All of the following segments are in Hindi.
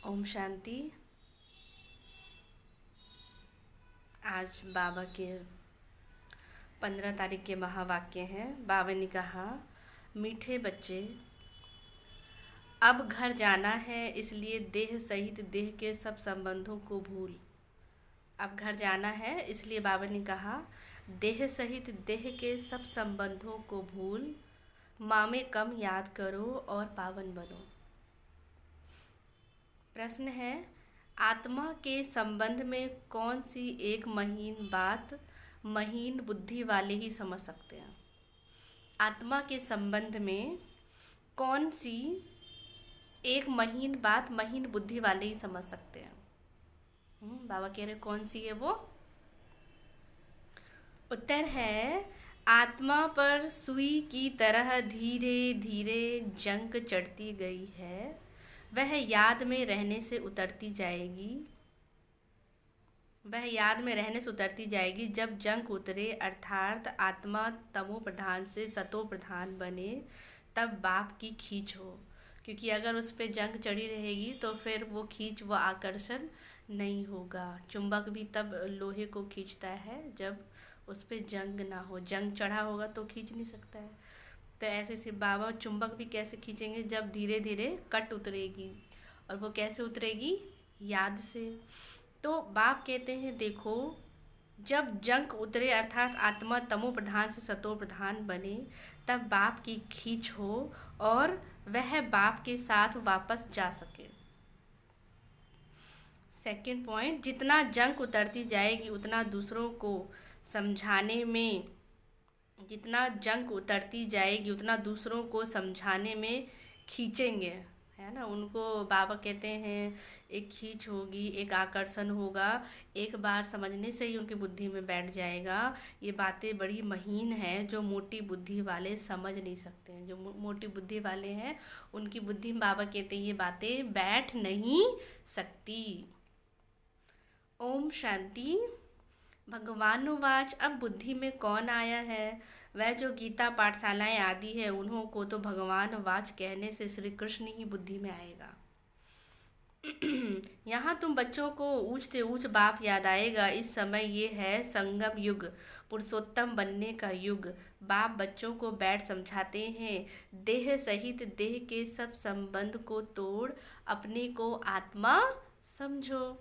ओम शांति। आज बाबा के 15 तारीख के महावाक्य हैं। बाबा ने कहा, मीठे बच्चे, अब घर जाना है, इसलिए देह सहित देह के सब संबंधों को भूल। अब घर जाना है, इसलिए बाबा ने कहा, देह सहित देह के सब संबंधों को भूल, माँ में कम याद करो और पावन बनो। प्रश्न है, आत्मा के संबंध में कौन सी एक महीन बात महीन बुद्धि वाले ही समझ सकते हैं? आत्मा के संबंध में कौन सी एक महीन बात महीन बुद्धि वाले ही समझ सकते हैं? बाबा कह रहे कौन सी है वो? उत्तर है, आत्मा पर सुई की तरह धीरे धीरे जंग चढ़ती गई है, वह याद में रहने से उतरती जाएगी। जब जंग उतरे अर्थात आत्मा तमो प्रधान से सतो प्रधान बने, तब बाप की खींच हो। क्योंकि अगर उस पर जंग चढ़ी रहेगी तो फिर वो खींच, वो आकर्षण नहीं होगा। चुंबक भी तब लोहे को खींचता है जब उस पर जंग ना हो। जंग चढ़ा होगा तो खींच नहीं सकता है। तो ऐसे से बाबा चुंबक भी कैसे खींचेंगे? जब धीरे धीरे कट उतरेगी। और वो कैसे उतरेगी? याद से। तो बाप कहते हैं, देखो, जब जंग उतरे अर्थात आत्मा तमो प्रधान से सतो प्रधान बने, तब बाप की खींच हो और वह बाप के साथ वापस जा सके। सेकंड पॉइंट, जितना जंग उतरती जाएगी उतना दूसरों को समझाने में खींचेंगे, है ना। उनको बाबा कहते हैं एक खींच होगी, एक आकर्षण होगा। एक बार समझने से ही उनकी बुद्धि में बैठ जाएगा। ये बातें बड़ी महीन हैं जो मोटी बुद्धि वाले समझ नहीं सकते हैं। जो मोटी बुद्धि वाले हैं उनकी बुद्धि में बाबा कहते हैं ये बातें बैठ नहीं सकती। ओम शांति। भगवानुवाच, अब बुद्धि में कौन आया है? वह जो गीता पाठशालाएं आदि है उन्हों को तो भगवान वाच कहने से श्री कृष्ण ही बुद्धि में आएगा। यहाँ तुम बच्चों को ऊंचते ऊंच बाप याद आएगा। इस समय ये है संगम युग, पुरुषोत्तम बनने का युग। बाप बच्चों को बैठ समझाते हैं, देह सहित देह के सब संबंध को तोड़ अपने को आत्मा समझो।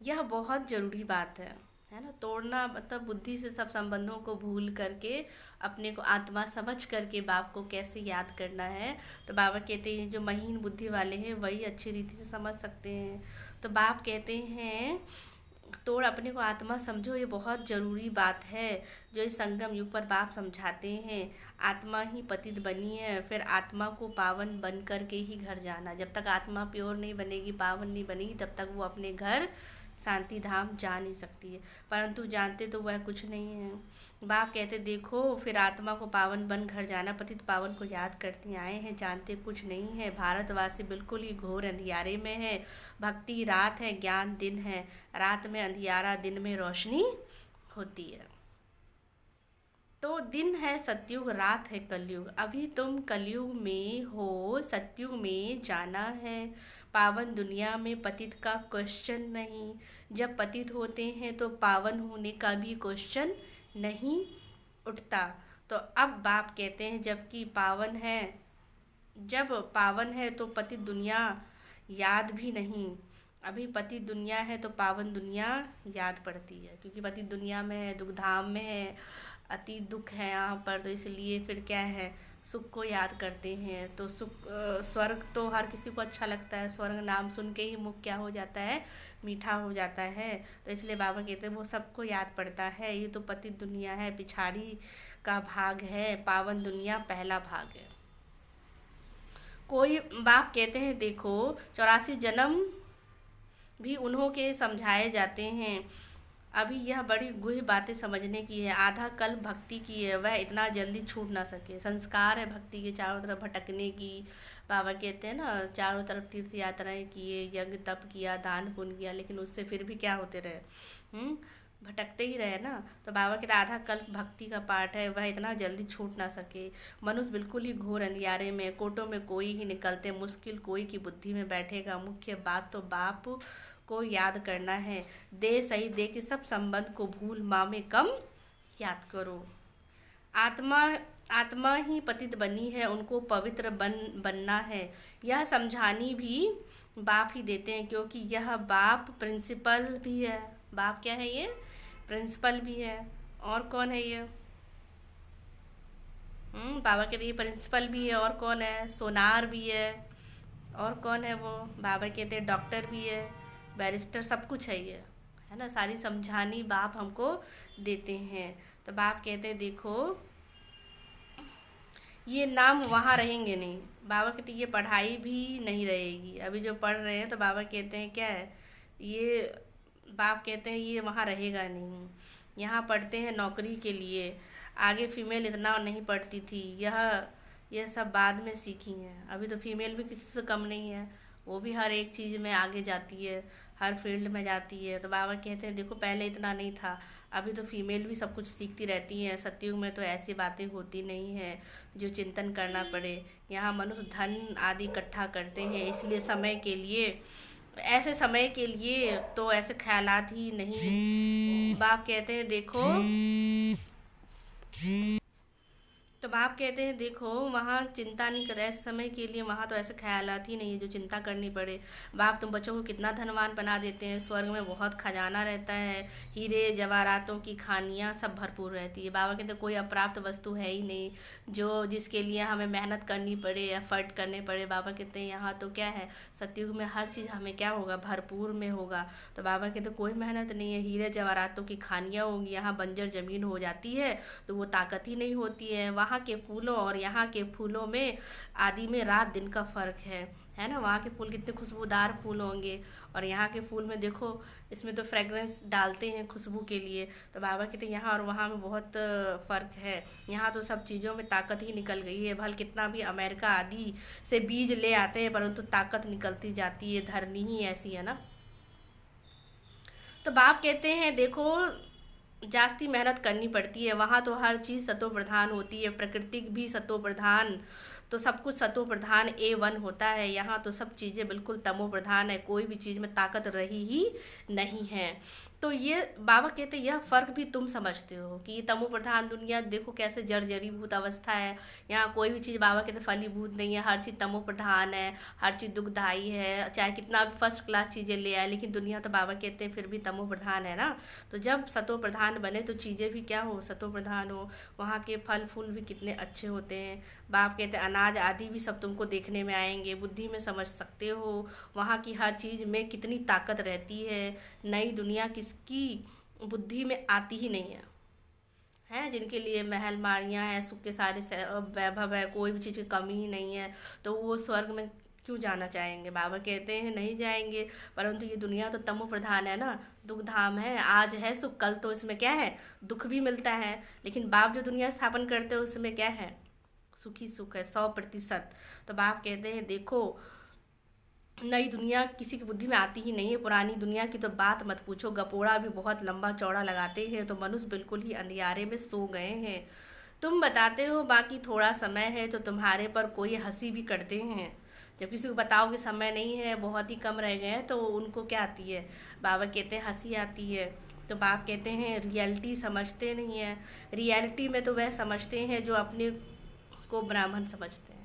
यह बहुत ज़रूरी बात है ना। तोड़ना मतलब बुद्धि से सब संबंधों को भूल करके अपने को आत्मा समझ करके बाप को कैसे याद करना है। तो बाबा कहते हैं जो महीन बुद्धि वाले हैं वही अच्छी रीति से समझ सकते हैं। तो बाप कहते हैं तोड़ अपने को आत्मा समझो, ये बहुत ज़रूरी बात है जो इस संगम युग पर बाप समझाते हैं। आत्मा ही पतित बनी है, फिर आत्मा को पावन बन करके ही घर जाना। जब तक आत्मा प्योर नहीं बनेगी, पावन नहीं बनेगी, तब तक वो अपने घर शांति धाम जा नहीं सकती है। परंतु जानते तो वह कुछ नहीं है। बाप कहते देखो, फिर आत्मा को पावन बन घर जाना। पतित पावन को याद करती आए हैं, जानते कुछ नहीं है। भारतवासी बिल्कुल ही घोर अंधियारे में है। भक्ति रात है, ज्ञान दिन है। रात में अंधियारा, दिन में रोशनी होती है। तो दिन है सतयुग, रात है कलयुग। अभी तुम कलयुग में हो, सतयुग में जाना है। पावन दुनिया में पतित का क्वेश्चन नहीं। जब पतित होते हैं तो पावन होने का भी क्वेश्चन नहीं उठता। तो अब बाप कहते हैं जब पावन है तो पतित दुनिया याद भी नहीं। अभी पतित दुनिया है तो पावन दुनिया याद पड़ती है, क्योंकि पतित दुनिया में है, दुख धाम में है, अति दुख है यहाँ पर। तो इसलिए फिर क्या है, सुख को याद करते हैं। तो स्वर्ग तो हर किसी को अच्छा लगता है। स्वर्ग नाम सुन के ही मुख क्या हो जाता है, मीठा हो जाता है। तो इसलिए बाबा कहते हैं वो सबको याद पड़ता है। ये तो पतित दुनिया है, पिछाड़ी का भाग है, पावन दुनिया पहला भाग है। कोई बाप कहते हैं देखो, 84 जन्म भी उन्हों के समझाए जाते हैं। अभी यह बड़ी गुह्य बातें समझने की है। आधा कल भक्ति की है, वह इतना जल्दी छूट ना सके। संस्कार है भक्ति के चारों तरफ भटकने की। बाबा कहते हैं ना, चारों तरफ तीर्थ यात्राएं किए, यज्ञ तप किया, दान पुण्य किया, लेकिन उससे फिर भी क्या होते रहे। भटकते ही रहे ना। तो बाबा के आधा कल्प भक्ति का पाठ है, वह इतना जल्दी छूट ना सके। मनुष्य बिल्कुल ही घोर अंधियारे में, कोटों में कोई ही निकलते मुश्किल कोई की बुद्धि में बैठेगा। मुख्य बात तो बाप को याद करना है। दे सही दे कि सब संबंध को भूल माँ में कम याद करो। आत्मा आत्मा ही पतित बनी है, उनको पवित्र बनना है। यह समझानी भी बाप ही देते हैं, क्योंकि यह बाप प्रिंसिपल भी है। बाप क्या है? ये प्रिंसिपल भी है। और कौन है ये? बाबा कहते ये प्रिंसिपल भी है। और कौन है? सोनार भी है। और कौन है वो? बाबा कहते हैं डॉक्टर भी है, बैरिस्टर, सब कुछ है ये, है ना। सारी समझानी बाप हमको देते हैं। तो बाप कहते हैं देखो ये नाम वहाँ रहेंगे नहीं। बाबा कहते ये पढ़ाई भी नहीं रहेगी। अभी जो पढ़ रहे हैं तो बाबा कहते हैं क्या है ये, बाप कहते हैं ये वहाँ रहेगा नहीं। यहाँ पढ़ते हैं नौकरी के लिए। आगे फीमेल इतना नहीं पढ़ती थी, यह सब बाद में सीखी हैं। अभी तो फीमेल भी किसी से कम नहीं है, वो भी हर एक चीज़ में आगे जाती है, हर फील्ड में जाती है। तो बाबा कहते हैं देखो पहले इतना नहीं था, अभी तो फीमेल भी सब कुछ सीखती रहती हैं। सतयुग में तो ऐसी बातें होती नहीं हैं जो चिंतन करना पड़े। यहाँ मनुष्य धन आदि इकट्ठा करते हैं, इसलिए समय के लिए, ऐसे समय के लिए तो ऐसे ख्यालात ही नहीं। बाप कहते हैं देखो, तो बाप कहते हैं देखो वहाँ चिंता नहीं कर, ऐसे समय के लिए वहाँ तो ऐसे ख्यालात ही नहीं है जो चिंता करनी पड़े। बाप तुम बच्चों को कितना धनवान बना देते हैं, स्वर्ग में बहुत खजाना रहता है, हीरे जवाहरातों की खानियाँ सब भरपूर रहती है। बाबा कहते हैं कोई अप्राप्त वस्तु है ही नहीं जो जिसके लिए हमें मेहनत करनी पड़े, एफर्ट करने पड़े। बाबा कहते हैं यहाँ तो क्या है, सतयुग में हर चीज़ हमें क्या होगा, भरपूर में होगा। तो बाबा कहते कोई मेहनत नहीं है, हीरे जवाहरातों की खानियाँ होंगी। यहाँ बंजर ज़मीन हो जाती है तो वो ताकत ही नहीं होती है। वहाँ के फूलों और यहाँ के फूलों में आदि में रात दिन का फ़र्क है ना। वहाँ के फूल कितने खुशबूदार फूल होंगे और यहाँ के फूल में देखो इसमें तो फ्रेगरेंस डालते हैं खुशबू के लिए। तो बाबा कहते हैं यहाँ और वहाँ में बहुत फ़र्क है। यहाँ तो सब चीज़ों में ताकत ही निकल गई है। भल कितना भी अमेरिका आदि से बीज ले आते हैं परंतु ताकत निकलती जाती है, धरनी ही ऐसी है ना। तो बाप कहते हैं देखो जास्ती मेहनत करनी पड़ती है। वहाँ तो हर चीज़ सतो प्रधान होती है, प्रकृति भी सतो प्रधान, तो सब कुछ सतो प्रधान A1 होता है। यहाँ तो सब चीज़ें बिल्कुल तमो प्रधान है, कोई भी चीज़ में ताकत रही ही नहीं है। तो ये बाबा कहते हैं यह फ़र्क भी तुम समझते हो कि ये तमो प्रधान दुनिया देखो कैसे जर्जरीभूत अवस्था है। यहाँ कोई भी चीज़ बाबा कहते फलीभूत नहीं है, हर चीज़ तमो प्रधान है, हर चीज़ दुखदाई है। चाहे कितना भी फर्स्ट क्लास चीज़ें ले आए लेकिन दुनिया तो बाबा कहते हैं फिर भी तमो प्रधान है ना। तो जब सतो प्रधान बने तो चीज़ें भी क्या हो, सतो प्रधान हो। वहाँ के फल फूल भी कितने अच्छे होते हैं। बाप कहते हैं अनाज आदि भी सब तुमको देखने में आएंगे, बुद्धि में समझ सकते हो। वहाँ की हर चीज़ में कितनी ताकत रहती है। नई दुनिया किसकी बुद्धि में आती ही नहीं है जिनके लिए महल माड़ियाँ हैं, सुख के सारे वैभव है, कोई भी चीज़ की कमी ही नहीं है, तो वो स्वर्ग में क्यों जाना चाहेंगे। बाबा कहते हैं नहीं जाएंगे। परंतु ये दुनिया तो तमो प्रधान है ना, दुख धाम है। आज है सुख, कल तो इसमें क्या है, दुख भी मिलता है। लेकिन बाप जो दुनिया स्थापन करते हैं उसमें क्या है, सुखी सुख है 100%। तो बाप कहते हैं देखो नई दुनिया किसी की बुद्धि में आती ही नहीं है, पुरानी दुनिया की तो बात मत पूछो। गपोड़ा भी बहुत लंबा चौड़ा लगाते हैं तो मनुष्य बिल्कुल ही अंधियारे में सो गए हैं। तुम बताते हो बाकी थोड़ा समय है तो तुम्हारे पर कोई हंसी भी करते हैं। जब किसी को बताओ कि समय नहीं है, बहुत ही कम रह गए हैं, तो उनको क्या आती है, बाबा कहते हैं हंसी आती है। तो बाप कहते हैं रियलिटी समझते नहीं है। रियलिटी में तो वह समझते हैं जो अपने को ब्राह्मण समझते हैं,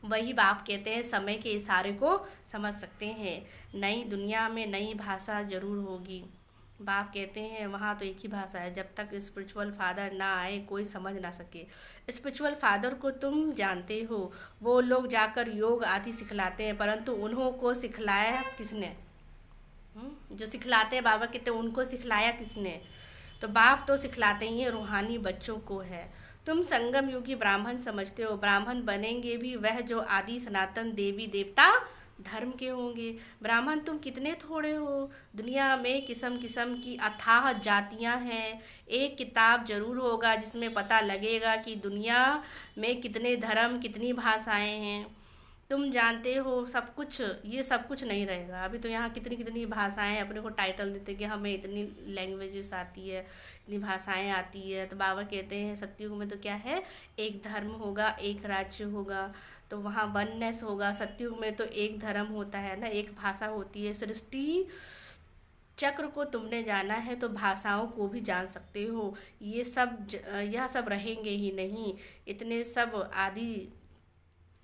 वही बाप कहते हैं समय के इशारे को समझ सकते हैं। नई दुनिया में नई भाषा जरूर होगी। बाप कहते हैं वहाँ तो एक ही भाषा है, जब तक स्पिरिचुअल फादर ना आए कोई समझ ना सके। स्पिरिचुअल फादर को तुम जानते हो, वो लोग जाकर योग आदि सिखलाते हैं, परंतु उन्हों को सिखलाया किसने, जो सिखलाते हैं बाबा कहते हैं उनको सिखलाया किसने। तो बाप तो सिखलाते ही हैं, रूहानी बच्चों को है। तुम संगम युगी ब्राह्मण समझते हो, ब्राह्मण बनेंगे भी वह जो आदि सनातन देवी देवता धर्म के होंगे। ब्राह्मण तुम कितने थोड़े हो, दुनिया में किस्म किस्म की अथाह जातियां हैं। एक किताब जरूर होगा जिसमें पता लगेगा कि दुनिया में कितने धर्म कितनी भाषाएं हैं। तुम जानते हो सब कुछ, ये सब कुछ नहीं रहेगा। अभी तो यहाँ कितनी कितनी भाषाएं अपने को टाइटल देते कि हमें इतनी लैंग्वेजेस आती है, इतनी भाषाएं आती है। तो बाबा कहते हैं सतयुग में तो क्या है, एक धर्म होगा, एक राज्य होगा, तो वहाँ वननेस होगा। सतयुग में तो एक धर्म होता है ना, एक भाषा होती है। सृष्टि चक्र को तुमने जाना है तो भाषाओं को भी जान सकते हो। यह सब रहेंगे ही नहीं, इतने सब आदि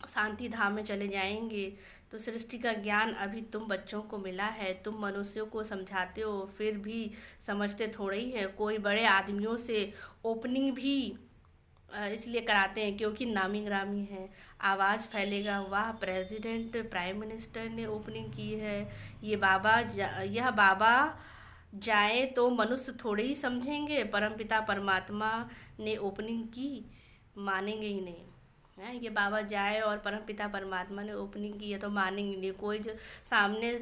शांति धाम में चले जाएंगे। तो सृष्टि का ज्ञान अभी तुम बच्चों को मिला है, तुम मनुष्यों को समझाते हो, फिर भी समझते थोड़े ही है। कोई बड़े आदमियों से ओपनिंग भी इसलिए कराते हैं क्योंकि नामी ग्रामी है, आवाज़ फैलेगा, वाह प्रेसिडेंट प्राइम मिनिस्टर ने ओपनिंग की है। यह बाबा जाए तो मनुष्य थोड़े ही समझेंगे, परमपिता परमात्मा ने ओपनिंग की, मानेंगे ही नहीं है। ये बाबा जाए और परमपिता परमात्मा ने ओपनिंग की है तो मानेंगे नहीं। कोई जो सामने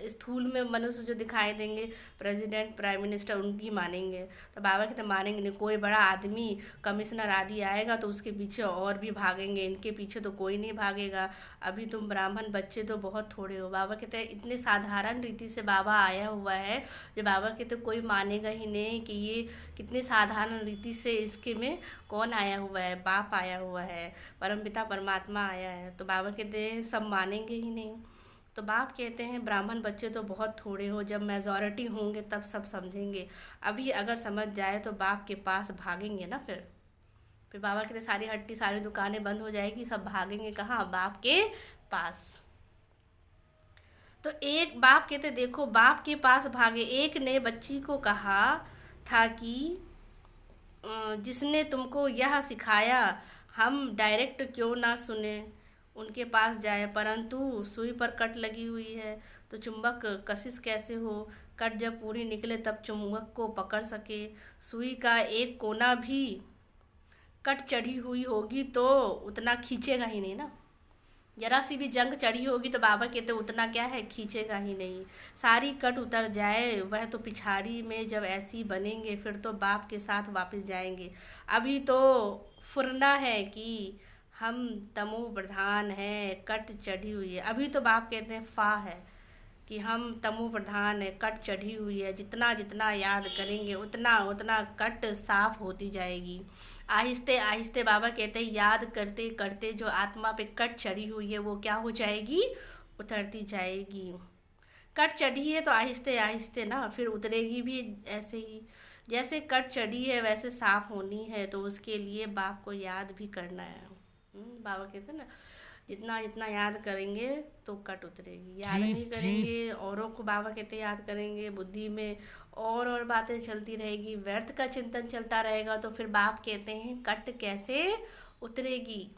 स्थूल में मनुष्य जो दिखाई देंगे, प्रेसिडेंट प्राइम मिनिस्टर, उनकी मानेंगे। तो बाबा कहते मानेंगे नहीं। कोई बड़ा आदमी कमिश्नर आदि आएगा तो उसके पीछे और भी भागेंगे, इनके पीछे तो कोई नहीं भागेगा। अभी तुम ब्राह्मण बच्चे तो बहुत थोड़े हो। बाबा कहते हैं इतने साधारण रीति से बाबा आया हुआ है, जो बाबा कहते कोई मानेगा ही नहीं कि ये कितने साधारण रीति से, इसके में कौन आया हुआ है, बाप आया हुआ है, परमपिता परमात्मा आया है। तो बाबा कहते हैं सब मानेंगे ही नहीं। तो बाप कहते हैं ब्राह्मण बच्चे तो बहुत थोड़े हो, जब मेजॉरिटी होंगे तब सब समझेंगे। अभी अगर समझ जाए तो बाप के पास भागेंगे ना। फिर बाबा कहते सारी हट्टी सारी दुकानें बंद हो जाएगी, सब भागेंगे कहाँ, बाप के पास। तो एक बाप कहते देखो बाप के पास भागे। एक ने बच्ची को कहा था कि जिसने तुमको यह सिखाया हम डायरेक्ट क्यों ना सुने, उनके पास जाए, परंतु सुई पर कट लगी हुई है तो चुंबक कशिश कैसे हो। कट जब पूरी निकले तब चुंबक को पकड़ सके। सुई का एक कोना भी कट चढ़ी हुई होगी तो उतना खींचेगा ही नहीं ना। जरा सी भी जंग चढ़ी होगी तो बाबा कहते उतना क्या है, खींचेगा ही नहीं। सारी कट उतर जाए वह तो पिछाड़ी में जब ऐसी बनेंगे फिर तो बाप के साथ वापस जाएंगे। अभी तो फुरना है कि हम तमो प्रधान है, कट चढ़ी हुई है। अभी तो बाप कहते हैं फा है कि हम तमो प्रधान है, कट चढ़ी हुई है। जितना जितना याद करेंगे उतना उतना कट साफ होती जाएगी। आहिस्ते आहिस्ते बाबा कहते हैं याद करते करते जो आत्मा पे कट चढ़ी हुई है वो क्या हो जाएगी, उतरती जाएगी। कट चढ़ी है तो आहिस्ते आहिस्ते ना फिर उतरेगी भी ऐसे ही। जैसे कट चढ़ी है वैसे साफ होनी है, तो उसके लिए बाप को याद भी करना है। बाबा कहते हैं ना जितना जितना याद करेंगे तो कट उतरेगी। याद नहीं करेंगे औरों को बाबा कहते याद करेंगे, बुद्धि में और बातें चलती रहेगी, व्यर्थ का चिंतन चलता रहेगा, तो फिर बाप कहते हैं कट कैसे उतरेगी।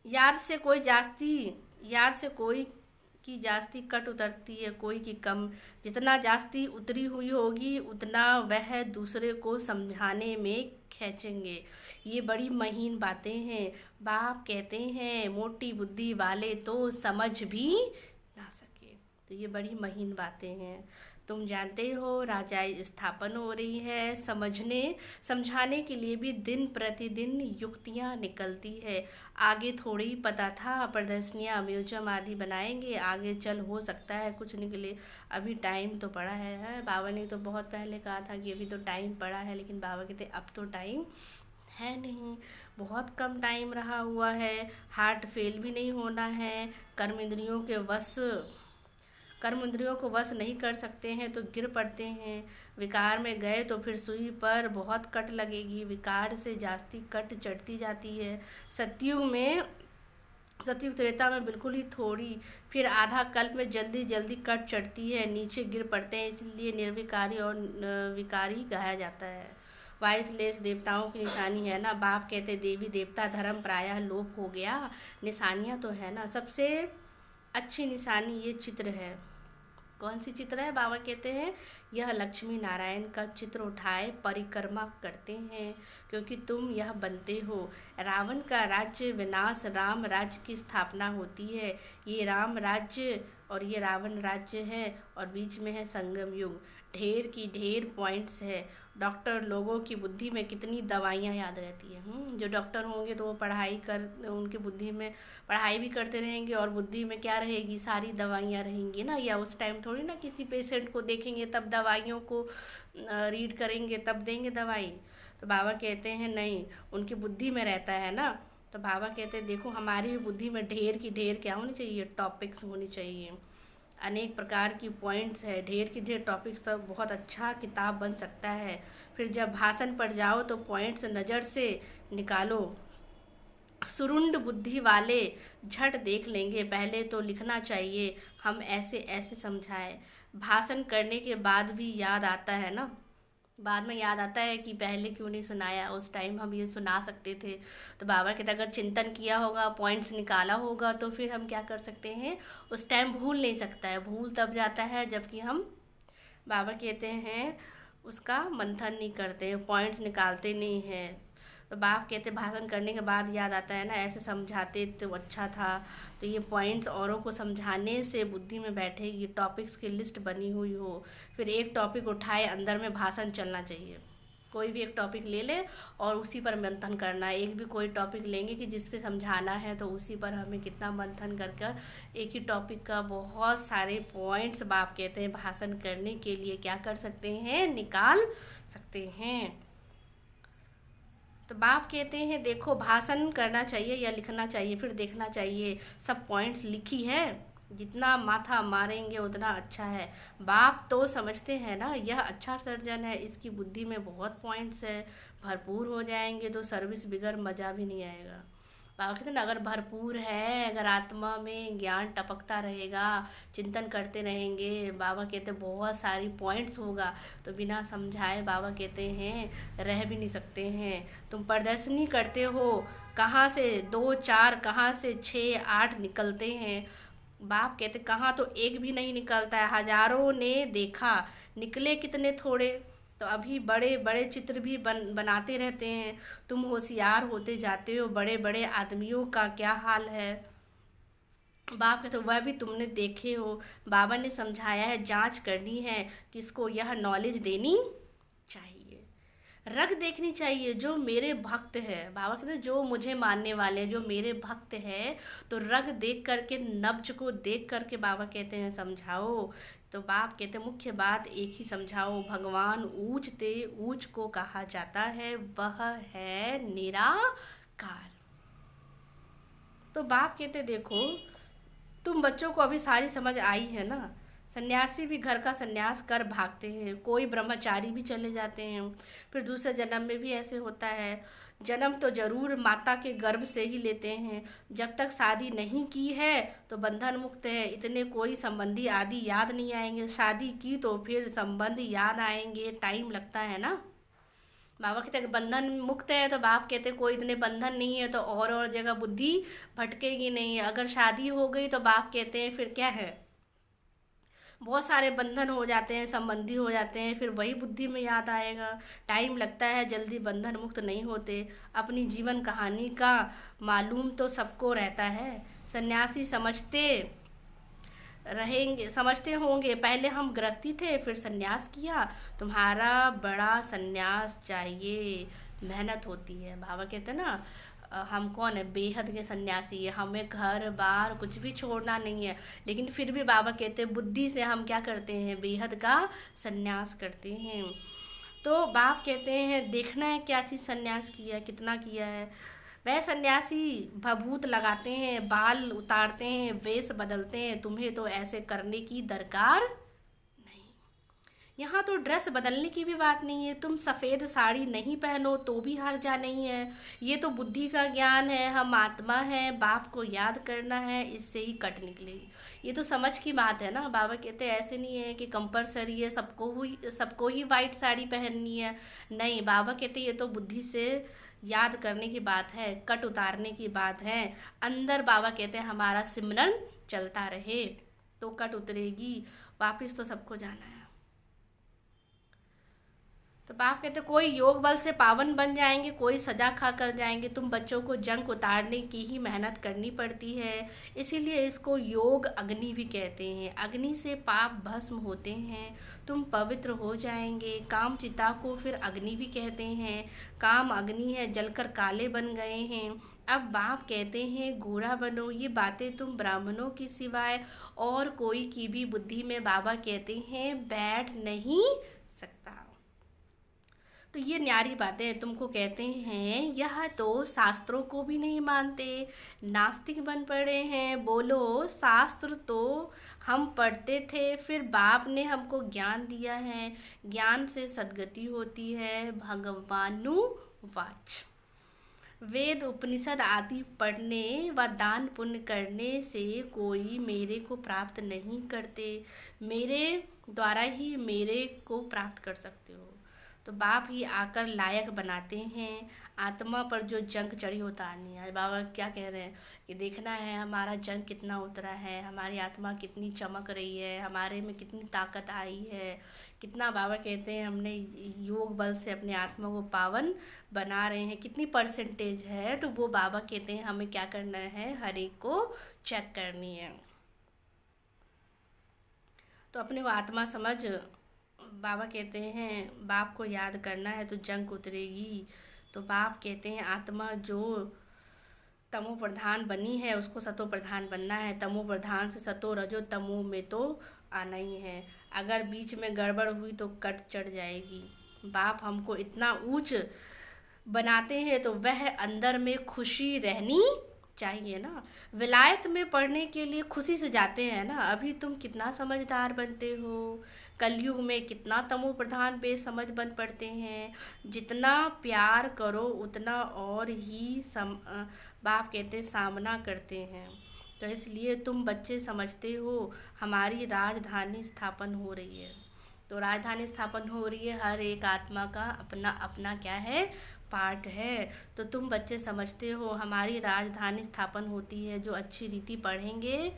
याद से कोई की जास्ती कट उतरती है, कोई की कम। जितना जास्ती उतरी हुई होगी उतना वह दूसरे को समझाने में खींचेंगे। ये बड़ी महीन बातें हैं। बाप कहते हैं मोटी बुद्धि वाले तो समझ भी ना सके। तो ये बड़ी महीन बातें हैं। तुम जानते हो राजाई स्थापन हो रही है, समझाने के लिए भी दिन प्रतिदिन युक्तियाँ निकलती है। आगे थोड़ी ही पता था, प्रदर्शनियाँ म्यूजियम आदि बनाएंगे, आगे चल हो सकता है कुछ निकले। अभी टाइम तो पड़ा है। बाबा ने तो बहुत पहले कहा था कि अभी तो टाइम पड़ा है, लेकिन बाबा कहते अब तो टाइम है नहीं, बहुत कम टाइम रहा हुआ है। हार्ट फेल भी नहीं होना है। कर्म इंद्रियों को वश नहीं कर सकते हैं तो गिर पड़ते हैं। विकार में गए तो फिर सुई पर बहुत कट लगेगी, विकार से जास्ती कट चढ़ती जाती है। सतयुग त्रेता में बिल्कुल ही थोड़ी, फिर आधा कल्प में जल्दी जल्दी कट चढ़ती है, नीचे गिर पड़ते हैं, इसलिए निर्विकारी और विकारी कहा जाता है। वाइसलेस देवताओं की निशानी है ना। बाप कहते देवी देवता धर्म प्रायः लोप हो गया, निशानियाँ तो है ना। सबसे अच्छी निशानी ये चित्र है। कौन सी चित्र है? बाबा कहते हैं यह लक्ष्मी नारायण का चित्र उठाए परिक्रमा करते हैं, क्योंकि तुम यह बनते हो। रावण का राज्य विनाश, राम राज्य की स्थापना होती है। ये राम राज्य और ये रावण राज्य है और बीच में है संगम युग। ढेर की ढेर पॉइंट्स है। डॉक्टर लोगों की बुद्धि में कितनी दवाइयाँ याद रहती हैं। जो डॉक्टर होंगे तो वो उनकी बुद्धि में पढ़ाई भी करते रहेंगे और बुद्धि में क्या रहेगी, सारी दवाइयाँ रहेंगी ना। या उस टाइम थोड़ी ना किसी पेशेंट को देखेंगे तब दवाइयों को रीड करेंगे तब देंगे दवाई। तो बाबा कहते हैं नहीं, उनकी बुद्धि में रहता है ना। तो बाबा कहते हैं देखो हमारी भी बुद्धि में ढेर की ढेर क्या होनी चाहिए, टॉपिक्स होनी चाहिए। अनेक प्रकार की पॉइंट्स है, ढेर की ढेर टॉपिक्स, तो बहुत अच्छा किताब बन सकता है। फिर जब भाषण पर जाओ तो पॉइंट्स नज़र से निकालो। सुरुंड बुद्धि वाले झट देख लेंगे, पहले तो लिखना चाहिए हम ऐसे ऐसे समझाए। भाषण करने के बाद भी याद आता है ना, बाद में याद आता है कि पहले क्यों नहीं सुनाया, उस टाइम हम ये सुना सकते थे। तो बाबा कहते अगर चिंतन किया होगा, पॉइंट्स निकाला होगा, तो फिर हम क्या कर सकते हैं, उस टाइम भूल नहीं सकता है। भूल तब जाता है जबकि हम, बाबा कहते हैं, उसका मंथन नहीं करते, पॉइंट्स निकालते नहीं हैं। तो बाप कहते भाषण करने के बाद याद आता है ना, ऐसे समझाते तो अच्छा था। तो ये पॉइंट्स औरों को समझाने से बुद्धि में बैठेगी, टॉपिक्स की लिस्ट बनी हुई हो। फिर एक टॉपिक उठाए, अंदर में भाषण चलना चाहिए। कोई भी एक टॉपिक ले ले और उसी पर मंथन करना है। एक भी कोई टॉपिक लेंगे कि जिस पे समझाना है तो उसी पर हमें कितना मंथन कर कर एक ही टॉपिक का बहुत सारे पॉइंट्स बाप कहते हैं भाषण करने के लिए क्या कर सकते हैं, निकाल सकते हैं। तो बाप कहते हैं देखो भाषण करना चाहिए या लिखना चाहिए, फिर देखना चाहिए सब पॉइंट्स लिखी है, जितना माथा मारेंगे उतना अच्छा है। बाप तो समझते हैं ना यह अच्छा सर्जन है, इसकी बुद्धि में बहुत पॉइंट्स है, भरपूर हो जाएंगे तो सर्विस बिगर मज़ा भी नहीं आएगा। बाबा कहते हैं ना अगर भरपूर है, अगर आत्मा में ज्ञान टपकता रहेगा, चिंतन करते रहेंगे, बाबा कहते बहुत सारी पॉइंट्स होगा, तो बिना समझाए बाबा कहते हैं रह भी नहीं सकते हैं। तुम प्रदर्शनी करते हो, कहाँ से 2 4, कहाँ से 6 8 निकलते हैं। बाप कहते कहाँ तो एक भी नहीं निकलता है, हजारों ने देखा, निकले कितने थोड़े। तो अभी बड़े बड़े चित्र भी बनाते रहते हैं। तुम होशियार होते जाते हो, बड़े बड़े आदमियों का क्या हाल है। बाप कहते वह भी तुमने देखे हो, बाबा ने समझाया है, जांच करनी है, किसको यह नॉलेज देनी चाहिए, रग देखनी चाहिए। जो मेरे भक्त है, बाबा कहते हैं जो मुझे मानने वाले हैं, जो मेरे भक्त हैं, तो रग देख करके, नब्ज को देख करके बाबा कहते हैं समझाओ। तो बाप कहते हैं मुख्य बात एक ही समझाओ, भगवान ऊंचते ऊंच को कहा जाता है, वह है निराकार। तो बाप कहते देखो तुम बच्चों को अभी सारी समझ आई है ना। सन्यासी भी घर का सन्यास कर भागते हैं, कोई ब्रह्मचारी भी चले जाते हैं, फिर दूसरे जन्म में भी ऐसे होता है। जन्म तो जरूर माता के गर्भ से ही लेते हैं। जब तक शादी नहीं की है तो बंधन मुक्त है, इतने कोई संबंधी आदि याद नहीं आएंगे। शादी की तो फिर संबंध याद आएंगे, टाइम लगता है ना। बाबा कहते हैं बंधन मुक्त है, तो बाप कहते कोई इतने बंधन नहीं है तो और जगह बुद्धि भटकेगी नहीं। अगर शादी हो गई तो बाप कहते हैं फिर क्या है, बहुत सारे बंधन हो जाते हैं, संबंधी हो जाते हैं, फिर वही बुद्धि में याद आएगा। टाइम लगता है, जल्दी बंधन मुक्त नहीं होते। अपनी जीवन कहानी का मालूम तो सबको रहता है। सन्यासी समझते होंगे पहले हम गृहस्थी थे, फिर सन्यास किया, तुम्हारा बड़ा सन्यास चाहिए, मेहनत होती है। बाबा कहते हैं ना हम कौन है, बेहद के सन्यासी है, हमें घर बार कुछ भी छोड़ना नहीं है। लेकिन फिर भी बाबा कहते हैं बुद्धि से हम क्या करते हैं, बेहद का सन्यास करते हैं। तो बाप कहते हैं देखना है क्या चीज़ सन्यास किया, कितना किया है। वह सन्यासी भभूत लगाते हैं, बाल उतारते हैं, वेश बदलते हैं, तुम्हें तो ऐसे करने की दरकार नहीं। यहाँ तो ड्रेस बदलने की भी बात नहीं है, तुम सफ़ेद साड़ी नहीं पहनो तो भी हर्जा नहीं है। ये तो बुद्धि का ज्ञान है, हम आत्मा हैं, बाप को याद करना है, इससे ही कट निकलेगी। ये तो समझ की बात है ना। बाबा कहते हैं ऐसे नहीं है कि कंपलसरी है सबको ही वाइट साड़ी पहननी है, नहीं। बाबा कहते ये तो बुद्धि से याद करने की बात है, कट उतारने की बात है। अंदर बाबा कहते हैं हमारा सिमरन चलता रहे तो कट उतरेगी, वापस तो सबको जाना है। तो बाप कहते कोई योग बल से पावन बन जाएंगे, कोई सजा खा कर जाएंगे। तुम बच्चों को जंग उतारने की ही मेहनत करनी पड़ती है, इसीलिए इसको योग अग्नि भी कहते हैं। अग्नि से पाप भस्म होते हैं, तुम पवित्र हो जाएंगे। काम चिता को फिर अग्नि भी कहते हैं, काम अग्नि है, जलकर काले बन गए हैं। अब बाप कहते हैं गोरा बनो। ये बातें तुम ब्राह्मणों की सिवाय और कोई की भी बुद्धि में बाबा कहते हैं बैठ नहीं सकता। तो ये न्यारी बातें तुमको कहते हैं, यह तो शास्त्रों को भी नहीं मानते, नास्तिक बन पड़े हैं। बोलो शास्त्र तो हम पढ़ते थे, फिर बाप ने हमको ज्ञान दिया है, ज्ञान से सद्गति होती है। भगवानुवाच। वेद उपनिषद आदि पढ़ने व दान पुण्य करने से कोई मेरे को प्राप्त नहीं करते, मेरे द्वारा ही मेरे को प्राप्त कर सकते हो। तो बाप ही आकर लायक बनाते हैं। आत्मा पर जो जंग चढ़ी उतारनी है, बाबा क्या कह रहे हैं कि देखना है हमारा जंग कितना उतरा है, हमारी आत्मा कितनी चमक रही है, हमारे में कितनी ताकत आई है, कितना बाबा कहते हैं हमने योग बल से अपने आत्मा को पावन बना रहे हैं, कितनी परसेंटेज है। तो वो बाबा कहते हैं हमें क्या करना है, हर एक को चेक करनी है। तो अपने वो आत्मा समझ बाबा कहते हैं बाप को याद करना है तो जंग उतरेगी। तो बाप कहते हैं आत्मा जो तमो प्रधान बनी है उसको सतो प्रधान बनना है। तमो प्रधान से सतो रजो तमो में तो आना ही है। अगर बीच में गड़बड़ हुई तो कट चढ़ जाएगी। बाप हमको इतना ऊंच बनाते हैं तो वह अंदर में खुशी रहनी चाहिए ना। विलायत में पढ़ने के लिए खुशी से जाते हैं ना। अभी तुम कितना समझदार बनते हो, कलयुग में कितना तमो प्रधान बेसमझ बन पड़ते हैं। जितना प्यार करो उतना और ही बाप कहते सामना करते हैं। तो इसलिए तुम बच्चे समझते हो हमारी राजधानी स्थापन हो रही है। तो राजधानी स्थापन हो रही है, हर एक आत्मा का अपना अपना क्या है, पार्ट है। तो तुम बच्चे समझते हो हमारी राजधानी स्थापन होती है। जो अच्छी रीति पढ़ेंगे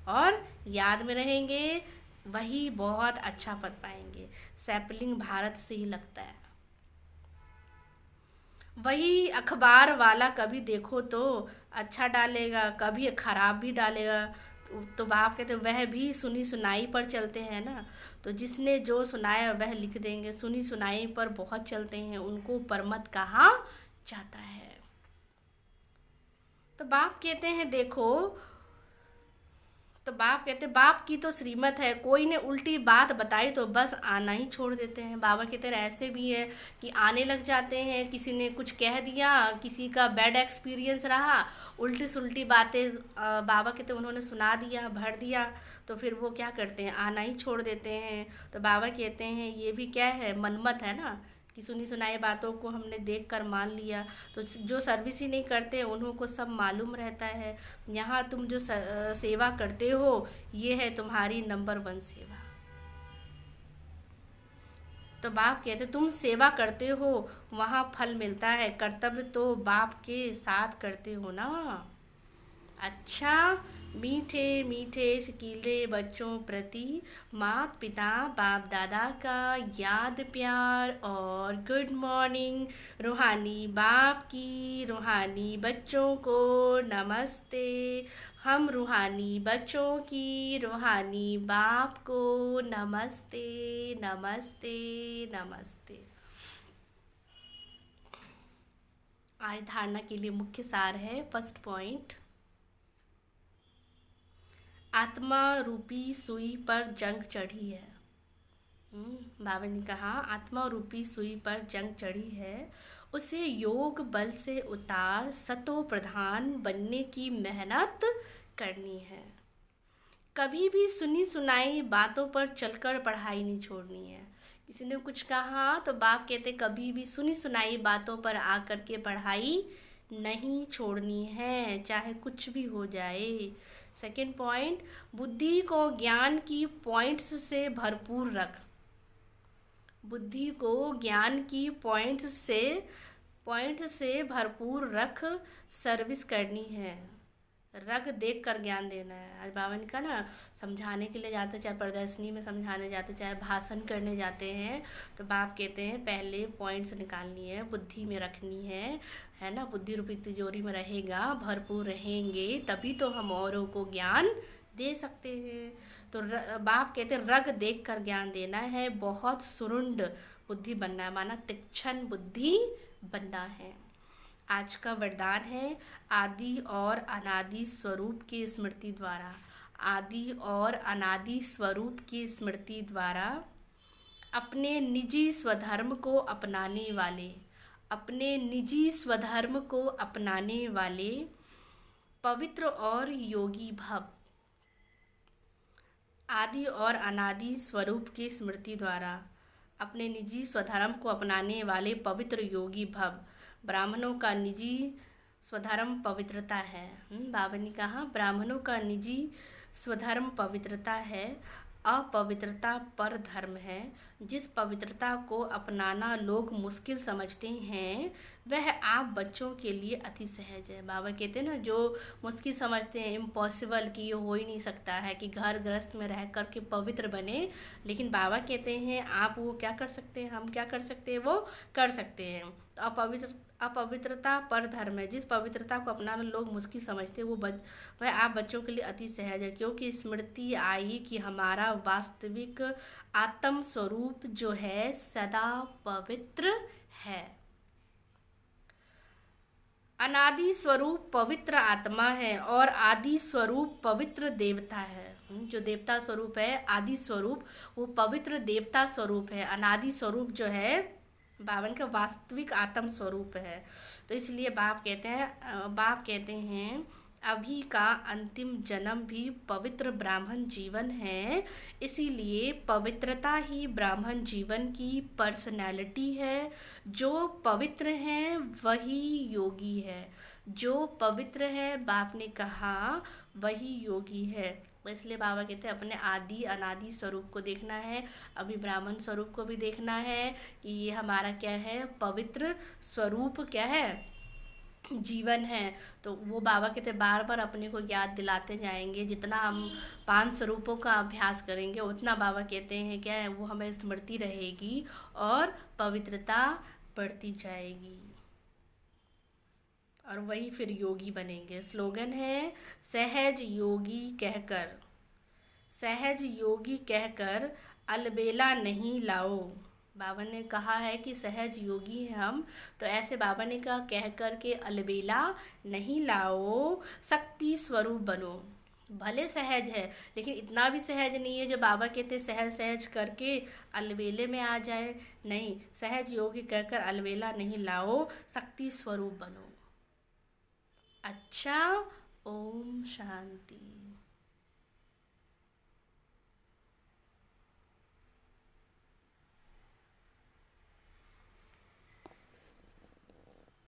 और याद में रहेंगे वही बहुत अच्छा पद पाएंगे। सैपलिंग भारत से ही लगता है। वही अखबार वाला कभी देखो तो अच्छा डालेगा, कभी खराब भी डालेगा। तो बाप कहते वह भी सुनी सुनाई पर चलते हैं ना। तो जिसने जो सुनाया वह लिख देंगे। सुनी सुनाई पर बहुत चलते हैं, उनको परमत कहा जाता है। तो बाप कहते हैं देखो, तो बाप कहते बाप की तो श्रीमत है, कोई ने उल्टी बात बताई तो बस आना ही छोड़ देते हैं। बाबा कहते हैं ऐसे भी है कि आने लग जाते हैं, किसी ने कुछ कह दिया, किसी का बैड एक्सपीरियंस रहा, उल्टी सुल्टी बातें बाबा कहते उन्होंने सुना दिया, भर दिया, तो फिर वो क्या करते हैं, आना ही छोड़ देते हैं। तो बाबा कहते हैं ये भी क्या है, मनमत है ना, कि सुनी सुनाई बातों को हमने देख कर मान लिया। तो जो सर्विस ही नहीं करते उन्हों को सब मालूम रहता है। यहाँ तुम जो सेवा करते हो ये है तुम्हारी नंबर 1 सेवा। तो बाप कहते तुम सेवा करते हो वहाँ फल मिलता है, कर्तव्य तो बाप के साथ करते हो ना। अच्छा, मीठे मीठे सिकीले बच्चों प्रति माता पिता बाप दादा का याद प्यार और गुड मॉर्निंग। रूहानी बाप की रूहानी बच्चों को नमस्ते। हम रूहानी बच्चों की रूहानी बाप को नमस्ते नमस्ते नमस्ते। आज धारणा के लिए मुख्य सार है, फर्स्ट पॉइंट, आत्मा रूपी सुई पर जंग चढ़ी है। बाबा ने कहा आत्मा रूपी सुई पर जंग चढ़ी है, उसे योग बल से उतार सतो प्रधान बनने की मेहनत करनी है। कभी भी सुनी सुनाई बातों पर चलकर पढ़ाई नहीं छोड़नी है। किसी ने कुछ कहा तो बाप कहते कभी भी सुनी सुनाई बातों पर आकर के पढ़ाई नहीं छोड़नी है, चाहे कुछ भी हो जाए। सेकंड पॉइंट, बुद्धि को ज्ञान की पॉइंट्स से भरपूर रख। बुद्धि को ज्ञान की पॉइंट्स से भरपूर रख, सर्विस करनी है। रग देख कर ज्ञान देना है। आज बाबा ने कहा ना, समझाने के लिए जाते, चाहे प्रदर्शनी में समझाने जाते, चाहे भाषण करने जाते हैं, तो बाप कहते हैं पहले पॉइंट्स निकालनी है, बुद्धि में रखनी है ना। बुद्धि रूपी तिजोरी में रहेगा, भरपूर रहेंगे, तभी तो हम औरों को ज्ञान दे सकते हैं। तो बाप कहते हैं रग देख कर ज्ञान देना है, बहुत सुरुंड बुद्धि बनना है, माना तीक्ष्ण बुद्धि बनना है। आज का वरदान है, आदि और अनादि स्वरूप की स्मृति द्वारा, आदि और अनादि स्वरूप की स्मृति द्वारा अपने निजी स्वधर्म को अपनाने वाले, अपने निजी स्वधर्म को अपनाने वाले पवित्र और योगी भव। आदि और अनादि स्वरूप की स्मृति द्वारा अपने निजी स्वधर्म को अपनाने वाले पवित्र योगी भव। ब्राह्मणों का निजी स्वधर्म पवित्रता है। बाबा ने कहा ब्राह्मणों का निजी स्वधर्म पवित्रता है, अपवित्रता पर धर्म है। जिस पवित्रता को अपनाना लोग मुश्किल समझते हैं, वह आप बच्चों के लिए अति सहज है। बाबा कहते हैं ना, जो मुश्किल समझते हैं, इम्पॉसिबल, कि ये हो ही नहीं सकता है कि घर गृहस्थ में रह कर के पवित्र बने, लेकिन बाबा कहते हैं आप वो क्या कर सकते हैं, हम क्या कर सकते हैं, वो कर सकते हैं। तो अपवित्रता पर धर्म है। जिस पवित्रता को अपनाना लोग मुश्किल समझते हैं, वह आप बच्चों के लिए अति सहज है, क्योंकि स्मृति आई कि हमारा वास्तविक आत्म स्वरूप जो है सदा पवित्र है। अनादि स्वरूप पवित्र आत्मा है और आदि स्वरूप पवित्र देवता है। जो देवता स्वरूप है, आदि स्वरूप, वो पवित्र देवता स्वरूप है। अनादि स्वरूप जो है बावन का वास्तविक आत्म स्वरूप है। तो इसलिए बाप कहते हैं अभी का अंतिम जन्म भी पवित्र ब्राह्मण जीवन है। इसीलिए पवित्रता ही ब्राह्मण जीवन की पर्सनैलिटी है। जो पवित्र है वही योगी है। जो पवित्र है, बाप ने कहा, वही योगी है। इसलिए बाबा कहते हैं अपने आदि अनादि स्वरूप को देखना है, अभी ब्राह्मण स्वरूप को भी देखना है कि ये हमारा क्या है, पवित्र स्वरूप क्या है, जीवन है। तो वो बाबा कहते बार बार अपने को याद दिलाते जाएंगे। जितना हम 5 स्वरूपों का अभ्यास करेंगे, उतना बाबा कहते हैं क्या है, वो हमें स्मृति रहेगी और पवित्रता बढ़ती जाएगी, और वही फिर योगी बनेंगे। स्लोगन है, सहज योगी कहकर, सहज योगी कहकर अलबेला नहीं लाओ। बाबा ने कहा है कि सहज योगी हैं हम, तो ऐसे बाबा ने कहा कह कर के अलबेला नहीं लाओ, शक्ति स्वरूप बनो। भले सहज है, लेकिन इतना भी सहज नहीं है जो बाबा कहते सहज सहज करके अलबेले में आ जाए। नहीं, सहज योगी कहकर अलबेला नहीं लाओ, शक्ति स्वरूप बनो। अच्छा, ओम शांति।